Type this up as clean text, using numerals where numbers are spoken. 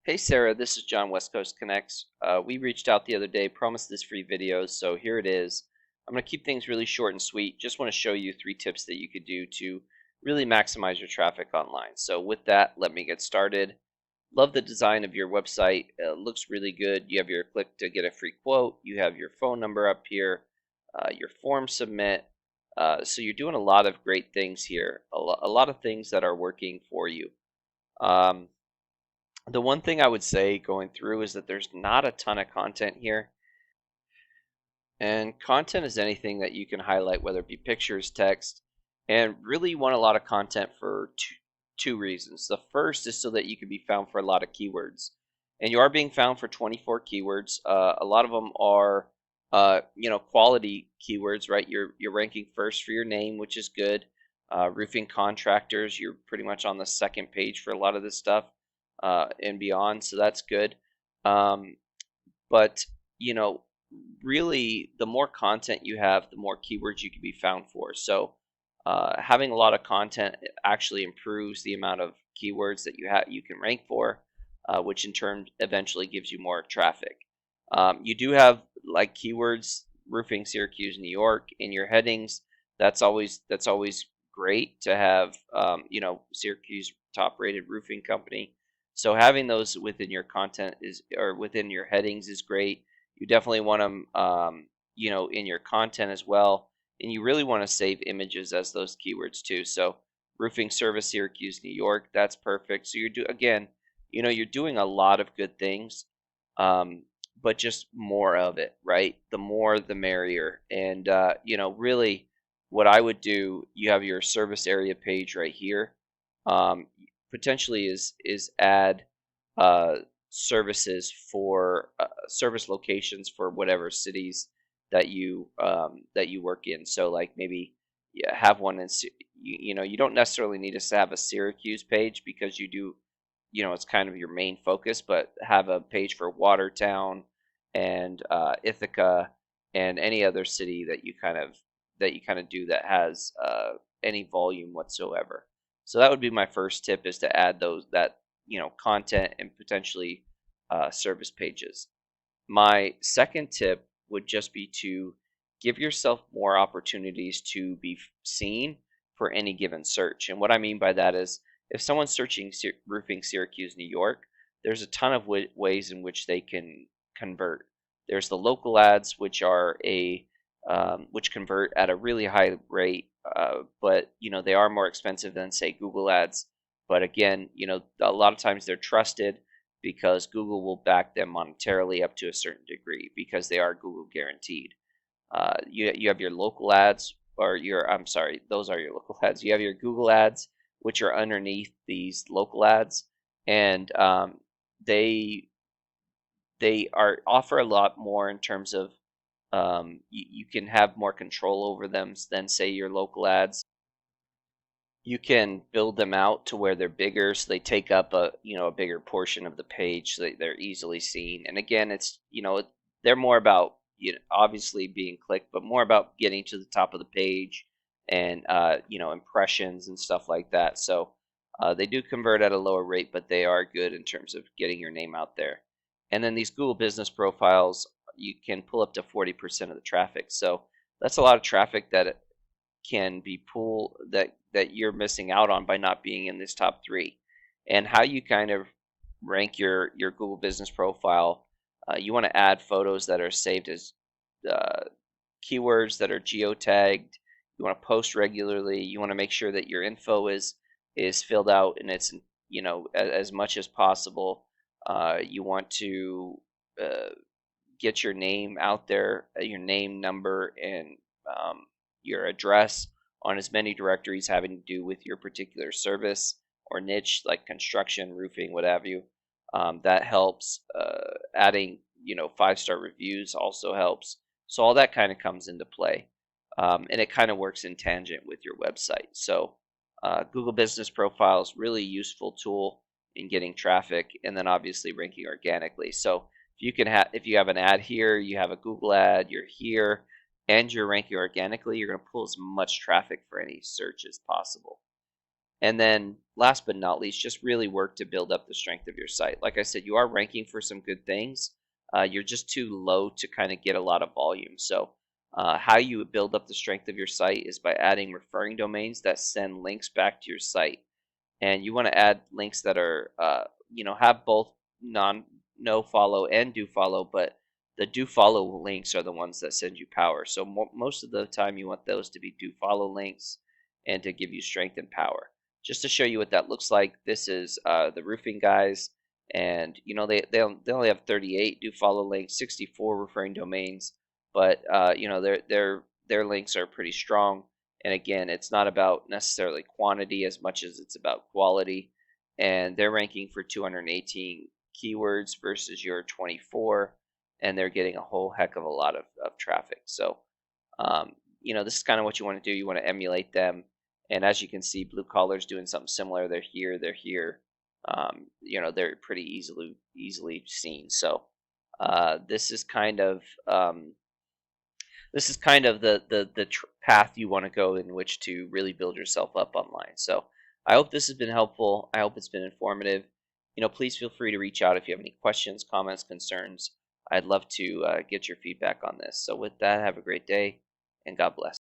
Hey Sarah, this is John, West Coast Connects. We reached out the other day, promised this free video, so here it is. I'm going to keep things really short and sweet. Just want to show you 3 tips that you could do to really maximize your traffic online. So with that, let me get started. Love the design of your website. It looks really good. You have your click to get a free quote. You have your phone number up here, your form submit. So you're doing a lot of great things here, a lot of things that are working for you. Um, the one thing I would say going through is that there's not a ton of content here. And content is anything that you can highlight, whether it be pictures, text, and really you want a lot of content for two reasons. The first is so that you can be found for a lot of keywords. And you are being found for 24 keywords. A lot of them are, quality keywords, right? You're ranking first for your name, which is good. Roofing contractors, you're pretty much on the second page for a lot of this stuff and beyond, so that's good. Um, but you know, really, the more content you have, the more keywords you can be found for. So, having a lot of content actually improves the amount of keywords that you can rank for, which in turn eventually gives you more traffic. You do have like keywords, roofing Syracuse, New York, in your headings. That's always great to have. Syracuse top rated roofing company. So having those within your content is or within your headings is great. You definitely want them, in your content as well, and you really want to save images as those keywords too. So roofing service Syracuse, New York, that's perfect. So you're doing a lot of good things, um, but just more of it, right? The more, the merrier. And really, what I would do, you have your service area page right here. Um, Potentially is add uh, services for service locations for whatever cities that you work in. So like maybe have one in you don't necessarily need to have a Syracuse page because it's kind of your main focus, but have a page for Watertown and Ithaca and any other city that you kind of do that has any volume whatsoever. So that would be my first tip, is to add those that content and potentially service pages. My second tip would just be to give yourself more opportunities to be seen for any given search. And what I mean by that is, if someone's searching roofing Syracuse, New York, there's a ton of ways in which they can convert. There's the local ads, which are which convert at a really high rate, but they are more expensive than, say, Google ads. But again, a lot of times they're trusted because Google will back them monetarily up to a certain degree because they are Google guaranteed. You have your local ads, or I'm sorry, those are your local ads. You have your Google ads, which are underneath these local ads, and they are offer a lot more in terms of you can have more control over them than, say, your local ads. You can build them out to where they're bigger, so they take up a bigger portion of the page, so that they're easily seen. And again, they're more about obviously being clicked, but more about getting to the top of the page and impressions and stuff like that. So they do convert at a lower rate, but they are good in terms of getting your name out there. And then these Google business profiles, you can pull up to 40% of the traffic. So that's a lot of traffic that can be that you're missing out on by not being in this top three. And how you kind of rank your Google business profile, you want to add photos that are saved as uh, keywords that are geotagged. You want to post regularly. You want to make sure that your info is filled out, and it's as much as possible. You want to uh, get your name out there, your name, number, and your address on as many directories having to do with your particular service or niche, like construction, roofing, what have you. That helps. Adding, 5-star reviews also helps. So all that kind of comes into play, and it kind of works in tangent with your website. So Google Business Profile is really useful tool in getting traffic, and then obviously ranking organically. So if you have an ad here, you have a Google ad, you're here, and you're ranking organically, you're going to pull as much traffic for any search as possible. And then last but not least, just really work to build up the strength of your site. Like I said, you are ranking for some good things. You're just too low to kind of get a lot of volume. So how you build up the strength of your site is by adding referring domains that send links back to your site. And you want to add links that are, have both non no follow and do follow, but the do follow links are the ones that send you power. So most of the time, you want those to be do follow links and to give you strength and power. Just to show you what that looks like, this is the roofing guys, and they only have 38 do follow links, 64 referring domains, but their links are pretty strong. And again, it's not about necessarily quantity as much as it's about quality. And they're ranking for 218 keywords versus your 24, and they're getting a whole heck of a lot of traffic. So, this is kind of what you want to do. You want to emulate them. And as you can see, Blue Collar's doing something similar. They're here, they're here. They're pretty easily seen. So, this is kind of the path you want to go in which to really build yourself up online. So I hope this has been helpful. I hope it's been informative. Please feel free to reach out if you have any questions, comments, concerns. I'd love to get your feedback on this. So with that, have a great day and God bless.